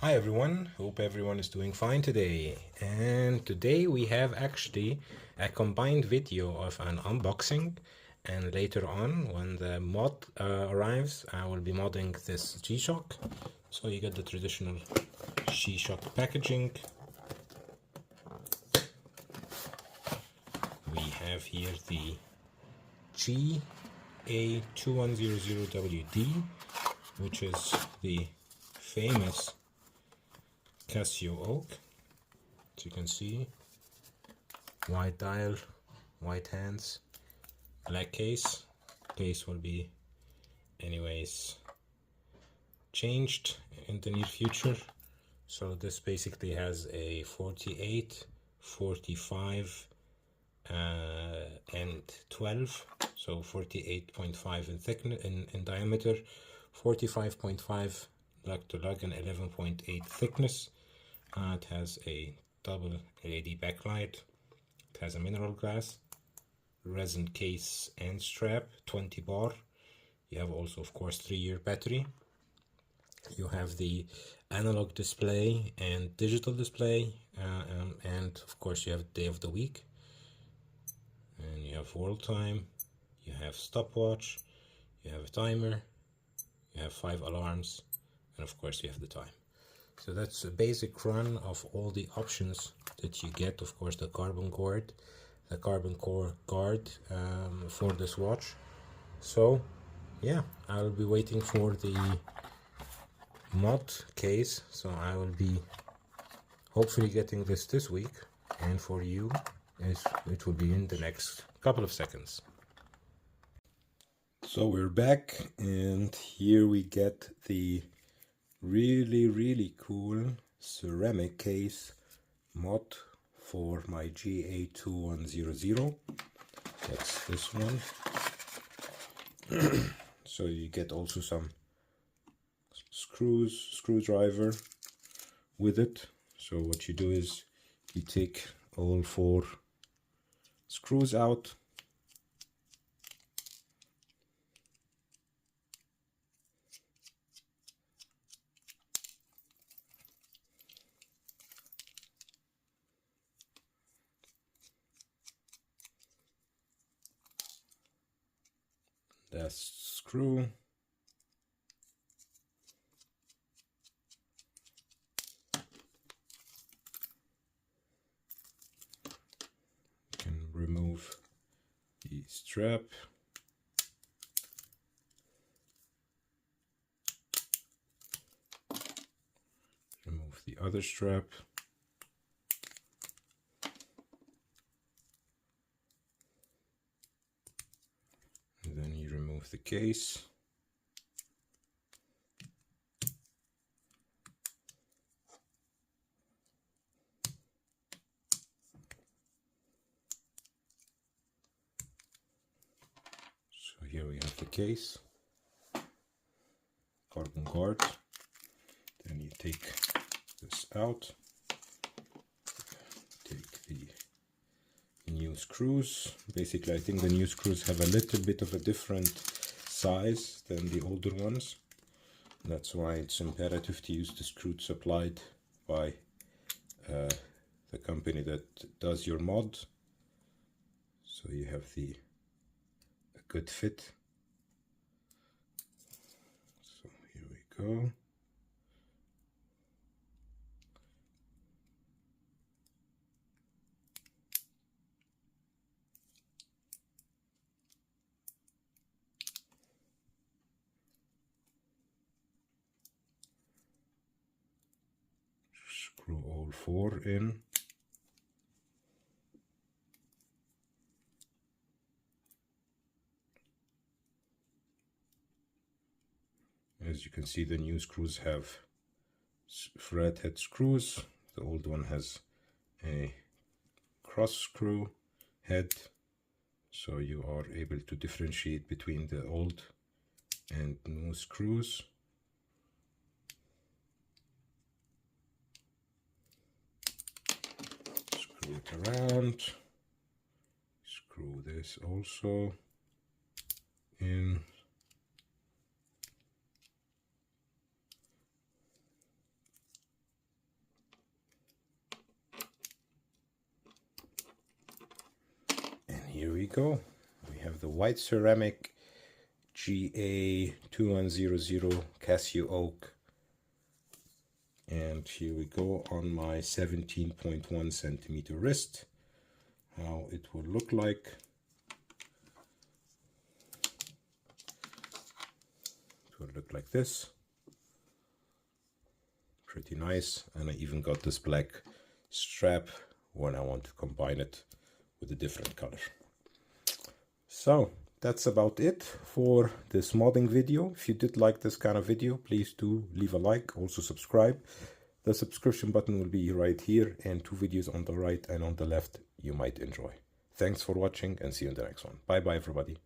Hi everyone, hope everyone is doing fine today. And today we have actually a combined video of an unboxing, and later on when the mod arrives I will be modding this G-Shock. So you get the traditional G-Shock packaging. We have here the GA2100WD, which is the famous Casio oak. As you can see, white dial, white hands, black case. Case will be anyways changed in the near future. So this basically has a 48, 45 and 12, so 48.5 in thickness, in diameter, 45.5 lug to lug, and 11.8 thickness. It has a double LED backlight. It has a mineral glass, resin case and strap, 20 bar. You have also, of course, 3-year battery. You have the analog display and digital display, and of course you have day of the week, and you have world time, you have stopwatch, you have a timer, you have 5 alarms, and of course you have the time. So that's a basic run of all the options that you get. Of course, the carbon cord, the carbon core guard for this watch. So yeah, I'll be waiting for the mod case, so I will be hopefully getting this week, and for you it will be in the next couple of seconds. So we're back, and here we get the really cool ceramic case mod for my GA2100. That's this one. So you get also some screwdriver with it. So what you do is you take all 4 screws out, that screw, you can remove the strap, remove the other strap, and then you remove the case. So here we have the case, carbon guard. Then you take this out, take the new screws. Basically, I think the new screws have a little bit of a different size than the older ones. That's why it's imperative to use the screws supplied by the company that does your mod, so you have a good fit. So here we go. Screw all 4 in. As you can see, the new screws have thread head screws. The old one has a cross screw head, so you are able to differentiate between the old and new screws. Screw it around, screw this also in. go. We have the white ceramic GA2100 CasiOak. And here we go on my 17.1 centimeter wrist. How it will look like. It will look like this. Pretty nice. And I even got this black strap when I want to combine it with a different color. So that's about it for this modding video. If you did like this kind of video, please do leave a like, also subscribe. The subscription button will be right here, and 2 videos on the right and on the left you might enjoy. Thanks for watching, and see you in the next one. Bye bye everybody.